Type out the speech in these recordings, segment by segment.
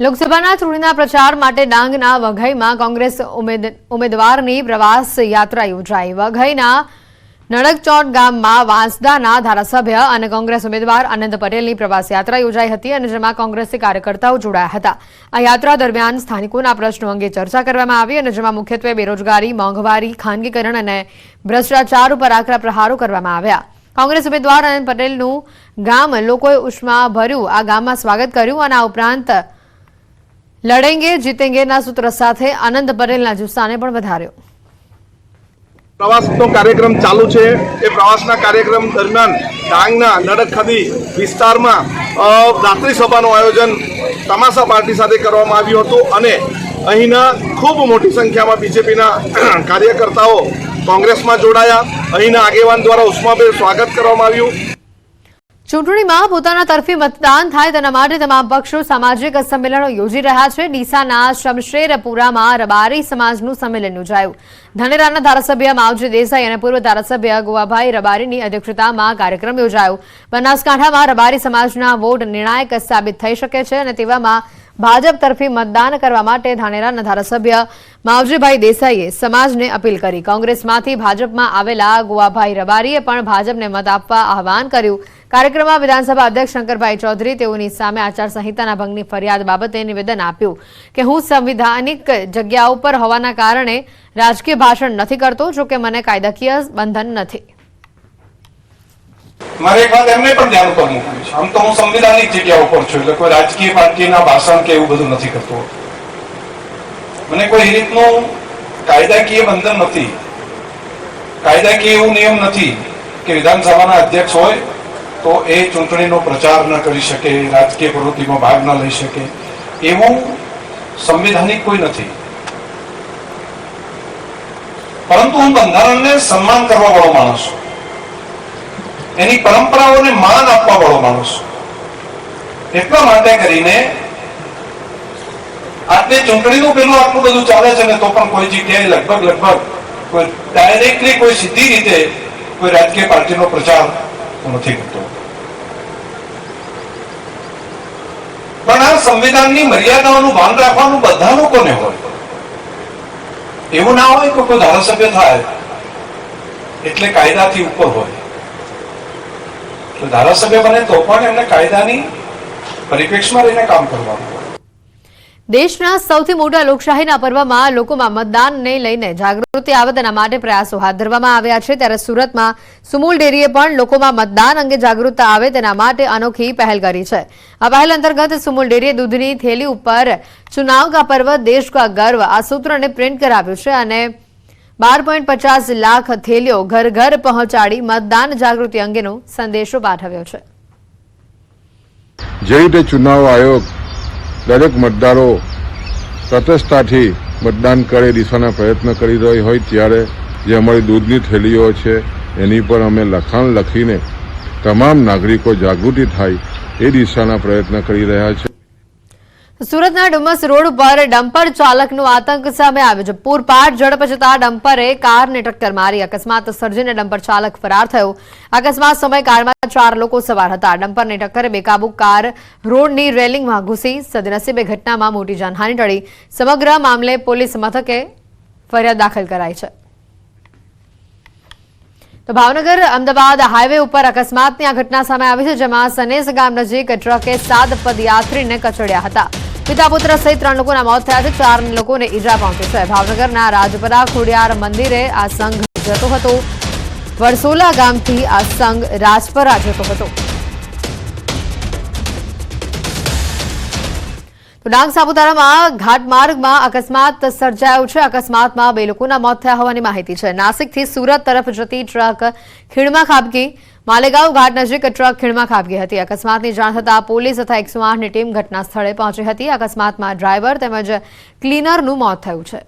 લોકસભાના ચૂંટણીના પ્રચાર માટે ડાંગના વઘઈમાં કોંગ્રેસ ઉમેદવારની પ્રવાસ યાત્રા યોજાઈ। વઘઈના નડગચોટ ગામમાં વાંસદાના ધારાસભ્ય અને કોંગ્રેસ ઉમેદવાર આનંદ પટેલની પ્રવાસ યાત્રા યોજાઈ હતી અને જેમાં કોંગ્રેસી કાર્યકર્તાઓ જોડાયા હતા। આ યાત્રા દરમિયાન સ્થાનિકોના પ્રશ્નો અંગે ચર્ચા કરવામાં આવી અને જેમાં મુખ્યત્વે બેરોજગારી, મોંઘવારી, ખાનગીકરણ અને ભ્રષ્ટાચાર ઉપર આકરા પ્રહારો કરવામાં આવ્યા। કોંગ્રેસ ઉમેદવાર આનંદ પટેલનું ગામ લોકોએ ઉષ્માભર્યું આ ગામમાં સ્વાગત કર્યું અને આ ઉપરાંત લડેંગે જીતેંગેના સૂત્ર સાથે આનંદ પટેલના જુસ્સાને પણ વધાર્યો। પ્રવાસનો કાર્યક્રમ ચાલુ છે। એ પ્રવાસના કાર્યક્રમ દરમિયાન ડાંગના નડગખદી વિસ્તારમાં રાત્રિ સભાનું આયોજન તમાશા પાર્ટી સાથે કરવામાં આવ્યું હતું અને અહીંના ખૂબ મોટી સંખ્યામાં બીજેપીના કાર્યકર્તાઓ કોંગ્રેસમાં જોડાયા। અહીંના આગેવાન દ્વારા ઉષ્માભેર સ્વાગત કરવામાં આવ્યું। ચૂંટણીમાં પોતાના તરફી મતદાન થાય તેના માટે તમામ પક્ષો સામાજિક સંમેલનો યોજી રહ્યા છે। ડીસાના શમશેરપુરામાં રબારી સમાજનું સંમેલન યોજાયું। ધાનેરાના ધારાસભ્ય માવજી દેસાઈ અને પૂર્વ ધારાસભ્ય ગોવાભાઈ રબારીની અધ્યક્ષતામાં કાર્યક્રમ યોજાયો। બનાસકાંઠામાં રબારી સમાજના વોટ નિર્ણાયક સાબિત થઈ શકે છે અને તેવામાં ભાજપ તરફી મતદાન કરવા માટે ધાનેરાના ધારાસભ્ય માવજીભાઈ દેસાઈએ સમાજને અપીલ કરી। કોંગ્રેસમાંથી ભાજપમાં આવેલા ગોવાભાઈ રબારીએ પણ ભાજપને મત આપવા આહવાન કર્યું। કાર્યક્રમમાં વિધાનસભા અધ્યક્ષ શંકરભાઈ ચૌધરી તેઓની સામે આચારસંહિતાના ભંગની ફરિયાદ બાબતે નિવેદન આપ્યું કે હું સંવિધાનિક જગ્યાઓ પર હોવાના કારણે રાજકીય ભાષણ નથી કરતો, જો કે મને કાયદાકીય બંધન નથી। મારે એક વાત એમને પણ ધ્યાન ઉપર મૂકવી છે। આમ તો હું સંવિધાનિક જગ્યા ઉપર છું, એટલે કોઈ રાજકીય પાર્ટીના ભાષણ કે એવું બધું નથી કરતો। મને કોઈ રીતનું કાયદાકીય બંધન નથી, કાયદાકીય એવું નિયમ નથી કે વિધાનસભાના અધ્યક્ષ હોય તો એ ચૂંટણીનો પ્રચાર ન કરી શકે, રાજકીય પ્રવૃત્તિમાં ભાગ ન લઈ શકે, એવું સંવિધાનિક કોઈ નથી। પરંતુ હું બંધારણને સન્માન કરવા વાળો માણસ છું, એની પરંપરાઓને માન આપવા વાળો માણસ છું। એટલા માટે કરીને આટલી ચૂંટણીનું પેલું આટલું બધું ચાલે છે ને તો પણ કોઈ જગ્યાએ લગભગ કોઈ ડાયરેક્ટલી કોઈ સીધી રીતે કોઈ રાજકીય પાર્ટીનો પ્રચાર નથી કરતો। પણ આ સંવિધાનની મર્યાદાઓનું ભાન રાખવાનું બધા લોકોને હોય। એવું ના હોય કે કોઈ ધારાસભ્ય થાય એટલે કાયદાથી ઉપર હોય, ધારાસભ્ય બને તો પણ એમને કાયદાની પરિપ્રેક્ષમાં રહીને કામ કરવાનું। દેશના સૌથી મોટા લોકશાહીના પર્વમાં લોકોમાં મતદાનને લઈને જાગૃતિ આવે તેના માટે પ્રયાસો હાથ ધરવામાં આવ્યા છે। ત્યારે સુરતમાં સુમૂલ ડેરીએ પણ લોકોમાં મતદાન અંગે જાગૃતતા આવે તેના માટે અનોખી પહેલ કરી છે। આ પહેલ અંતર્ગત સુમૂલ ડેરીએ દૂધની થેલી ઉપર ચુનાવ કા પર્વ દેશ કા ગર્વ આ સૂત્રને પ્રિન્ટ કરાવ્યું છે અને 12.50 લાખ થેલીઓ ઘર ઘર પહોંચાડી મતદાન જાગૃતિ અંગેનો સંદેશો પાઠવ્યો છે। જે રીતે ચુનાવ આયોગ દરેક મતદારો તટસ્થતાથી મતદાન કરે દિશાના પ્રયત્ન કરી રહી હોય ત્યારે જે અમારી દૂધની થેલીઓ છે એની પર અમે લખાણ લખીને તમામ નાગરિકો જાગૃતિ થાય એ દિશાના પ્રયત્ન કરી રહ્યા છે। સુરતના ડુમસ રોડ પર ડમ્પર ચાલકનો આતંક સામે આવ્યો છે। પૂરપાટ ઝડપ જતા ડમ્પરે કારને ટક્કર મારી અકસ્માત સર્જીને ડમ્પર ચાલક ફરાર થયો। અકસ્માત સમયે કારમાં 4 લોકો સવાર હતા। ડમ્પરની ટક્કરે બેકાબુ કાર રોડની રેલિંગમાં ઘૂસી। સદનસીબે ઘટનામાં મોટી જાનહાનિ ટળી। સમગ્ર મામલે પોલીસ મથકે ફરિયાદ દાખલ કરાઈ છે। તો ભાવનગર અમદાવાદ હાઈવે ઉપર અકસ્માતની આ ઘટના સામે આવી છે, જેમાં સનેસ ગામ નજીક ટ્રકે 7 પદયાત્રીને કચડ્યા હતા। પિતા પુત્ર સહિત 3 લોકોના મોત થયા છે, 4 લોકોને ઈજા પહોંચી છે। ભાવનગરના રાજપરા ખોડિયાર મંદિરે આ સંઘ જતો હતો। વરસોલા ગામથી આ સંઘ રાજપરા જતો હતો। તો ડાંગ સાપુતારામાં ઘાટમાર્ગમાં અકસ્માત સર્જાયો છે। અકસ્માતમાં 2 લોકોના મોત થયા હોવાની માહિતી છે। નાસિકથી સુરત તરફ જતી ટ્રક ખીણમાં ખાબકી। માલેગાંવ ઘાટ નજીક ટ્રક ખીણમાં ખાબકી હતી। અકસ્માતની જાણ થતાં પોલીસ તથા 108ની ટીમ ઘટના સ્થળે પહોંચી હતી। અકસ્માતમાં ડ્રાઈવર તેમજ ક્લીનરનું મોત થયું છે।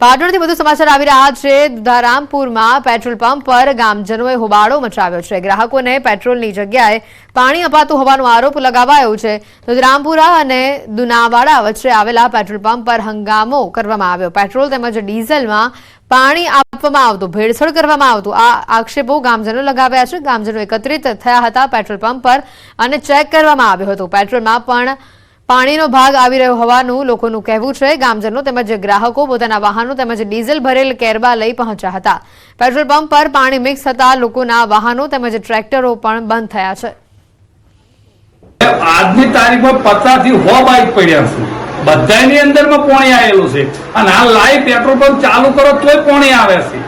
પાટણથી વધુ સમાચાર આવી રહ્યા છે। દુધારામપુરમાં પેટ્રોલ પંપ પર ગામજનોએ હોબાળો મચાવ્યો છે। ગ્રાહકોને પેટ્રોલની જગ્યાએ પાણી અપાતું હોવાનો આરોપ લગાવાયો છે। દુધારામપુરા અને દુનાવાડા વચ્ચે આવેલા પેટ્રોલ પંપ પર હંગામો કરવામાં આવ્યો। પેટ્રોલ તેમજ ડીઝલમાં પાણી આપવામાં આવતું ભેળસેળ કરવામાં આવતું આ આક્ષેપો ગામજનો લગાવ્યા છે। ગામજનો એકત્રિત થયા હતા પેટ્રોલ પંપ પર અને ચેક કરવામાં આવ્યો હતો। પેટ્રોલમાં પણ પાણીનો ભાગ આવી રહ્યો હોવાનું લોકોનું કહેવું છે। ગામજનો તેમજ ગ્રાહકો પોતાના વાહનો તેમજ ડીઝલ ભરેલ કેરબા લઈ પહોંચ્યા હતા। પેટ્રોલ પંપ પર પાણી મિક્સ થતા લોકોના વાહનો તેમજ ટ્રેક્ટરો પણ બંધ થયા છે। આજની તારીખમાં 50 થી 100 બાઇક પડ્યા છે, બધાની અંદરમાં પાણી આવેલું છે અને આ લાઈવ પેટ્રોલ પંપ ચાલુ કરો તોય પાણી આવે છે।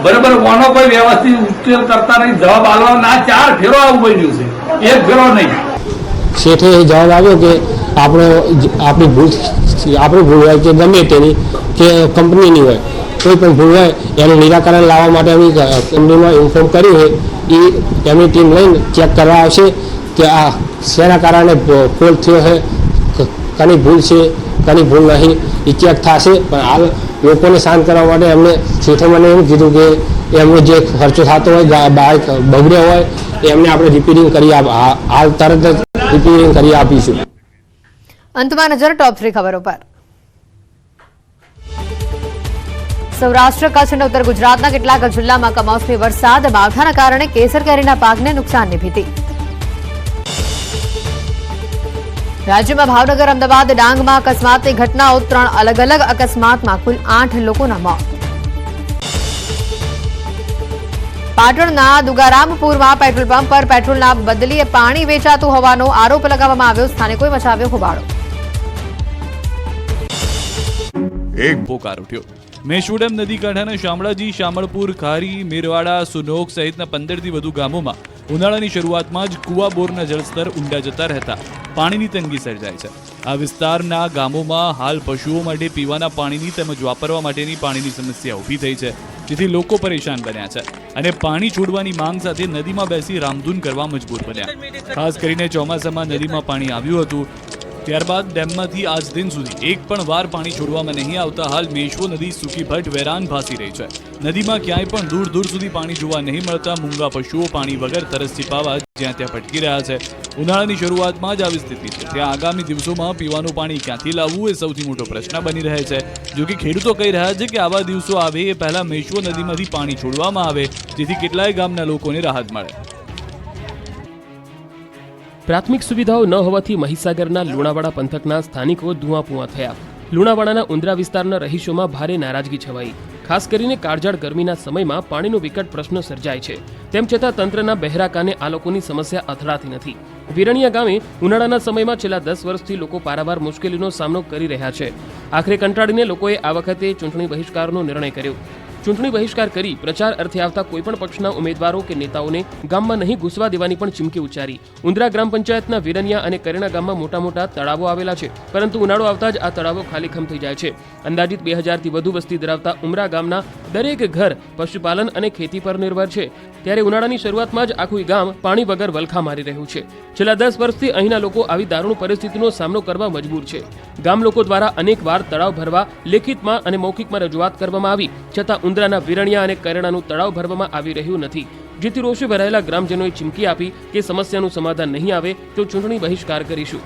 બરાબર, કોનો કોઈ વ્યવસ્થિત ઉકેલ કરતા નહીં, જવાબ આલવા ના 4 ફેરો આવું બન્યું છે, એક ફેરો નહીં। શેઠે જવાબ આવ્યો કે આપણી ભૂલ હોય કે ગમે તેની કે કંપનીની હોય, કોઈ પણ ભૂલ હોય એનું નિરાકરણ લાવવા માટે અમે કંપનીમાં ઇન્ફોર્મ કર્યું છે। એ એમની ટીમ લઈને ચેક કરવા આવશે કે આ શેના કારણે ફોલ્ટ થયો છે, કની ભૂલ છે કની ભૂલ નહીં, એ ચેક થશે। પણ હાલ લોકોને શાંત કરવા માટે એમને શેઠે મને એવું કીધું કે એમનો જે ખર્ચો થતો હોય, બાઇક બગડ્યો હોય એમને આપણે રિપેરિંગ કરી હાલ તરત જ રિપેરિંગ કરી આપીશું। અંતમાં નજર ટોપ 3 ખબરો પર। સૌરાષ્ટ્ર કચ્છ અને ઉત્તર ગુજરાતના કેટલાક જિલ્લામાં કમોસમી વરસાદ, માવઠાના કારણે કેસર કેરીના પાકને નુકસાનની ભીતિ। રાજ્યમાં ભાવનગર, અમદાવાદ, ડાંગમાં અકસ્માતની ઘટનાઓ, 3 અલગ અલગ અકસ્માતમાં કુલ 8 લોકોના મોત। પાટણના દુગારામપુરમાં પેટ્રોલ પંપ પર પેટ્રોલના બદલીએ પાણી વેચાતું હોવાનો આરોપ લગાવવામાં આવ્યો। સ્થાનિકોએ મચાવ્યો હોબાળો। એક પોકાર ઉઠ્યો। મેશોડમ નદી કાંઠાના શામળાજી, શામળપુર, ખારી, મેરવાડા, સુનોક સહિતના 15થી વધુ ગામોમાં ઉનાળાની શરૂઆતમાં જ કુવા બોરના જળસ્તર ઊંડા જતા રહેતા પાણીની તંગી સર્જાય છે। આ વિસ્તારના ગામોમાં હાલ પશુઓ માટે પીવાના પાણીની તેમજ વાપરવા માટેની પાણીની સમસ્યા ઊભી થઈ છે, જેથી લોકો પરેશાન બન્યા છે અને પાણી છોડવાની માંગ સાથે નદીમાં બેસી રામધૂન કરવા મજબૂર બન્યા। ખાસ કરીને ચોમાસામાં નદીમાં પાણી આવ્યું હતું, ત્યારબાદ ડેમમાંથી આજ દિન સુધી એક પણ વાર પાણી છોડવામાં નહીં આવતા હાલ મેશ્વો નદી સૂકી ભટ્ટ વેરાન ભાસી રહી છે। નદીમાં ક્યાંય પણ દૂર દૂર સુધી પાણી જોવા નહીં મળતા મૂંગા પશુઓ પાણી વગર તરસ છીપાવા જ્યાં ત્યાં ભટકી રહ્યા છે। ઉનાળાની શરૂઆતમાં જ આવી સ્થિતિ છે, ત્યાં આગામી દિવસોમાં પીવાનું પાણી ક્યાંથી લાવવું એ સૌથી મોટો પ્રશ્ન બની રહે છે। જો કે ખેડૂતો કહી રહ્યા છે કે આવા દિવસો આવે એ પહેલા મેશ્વો નદીમાંથી પાણી છોડવામાં આવે, જેથી કેટલાય ગામના લોકોને રાહત મળે। પ્રાથમિક સુવિધાઓ ન હોવાથી મહીસાગરના લુણાવાડા પંથકના સ્થાનિકો ધુઆપુઆ થયા। લુણાવાડાના ઉંદરા વિસ્તારના રહીશોમાં ભારે નારાજગી છવાઈ। ખાસ કરીને કાળઝાળ ગરમીના સમયમાં પાણીનો વિકટ પ્રશ્ન સર્જાય છે, તેમ છતાં તંત્રના બહેરા કાને આ લોકોની સમસ્યા અથડાતી નથી। વિરણિયા ગામે ઉનાળાના સમયમાં છેલ્લા 10 વર્ષથી લોકો પારાવાર મુશ્કેલીનો સામનો કરી રહ્યા છે। આખરે કંટાળીને લોકોએ આ વખતે ચૂંટણી બહિષ્કારનો નિર્ણય કર્યો। ચૂંટણી બહિષ્કાર કરી પ્રચાર અર્થે આવતા કોઈપણ પક્ષના ઉમેદવારો કે નેતાઓને ગામમાં નહીં ઘૂસવા દેવાની પણ ચીમકી ઉચ્ચારી। ઉંદરા ગ્રામ પંચાયતના વિરનિયા અને કરેણા ગામમાં મોટા મોટા તળાવો આવેલા છે, પરંતુ ઉનાળો આવતા જ આ તળાવો ખાલીખમ થઈ જાય છે। અંદાજિત 2000થી વધુ વસ્તી ધરાવતા ઉમરા ગામના દરેક ઘર પશુપાલન અને ખેતી પર નિર્ભર છે, ત્યારે ઉનાળાની શરૂઆતમાં જ આખું ગામ પાણી વગર વલખા મારી રહ્યું છે। છેલ્લા 10 વર્ષથી અહીંના લોકો આવી દારૂણ પરિસ્થિતિનો સામનો કરવા મજબૂર છે। ગામ લોકો દ્વારા અનેક વાર તળાવ ભરવા લેખિતમાં અને મૌખિકમાં રજૂઆત કરવામાં આવી, છતાં ઉંદરાના વિરણિયા અને કરેણાનું તળાવ ભરવામાં આવી રહ્યું નથી, જેથી રોષે ભરાયેલા ગ્રામજનોએ ચીમકી આપી કે સમસ્યાનું સમાધાન નહીં આવે તો ચૂંટણી બહિષ્કાર કરીશું।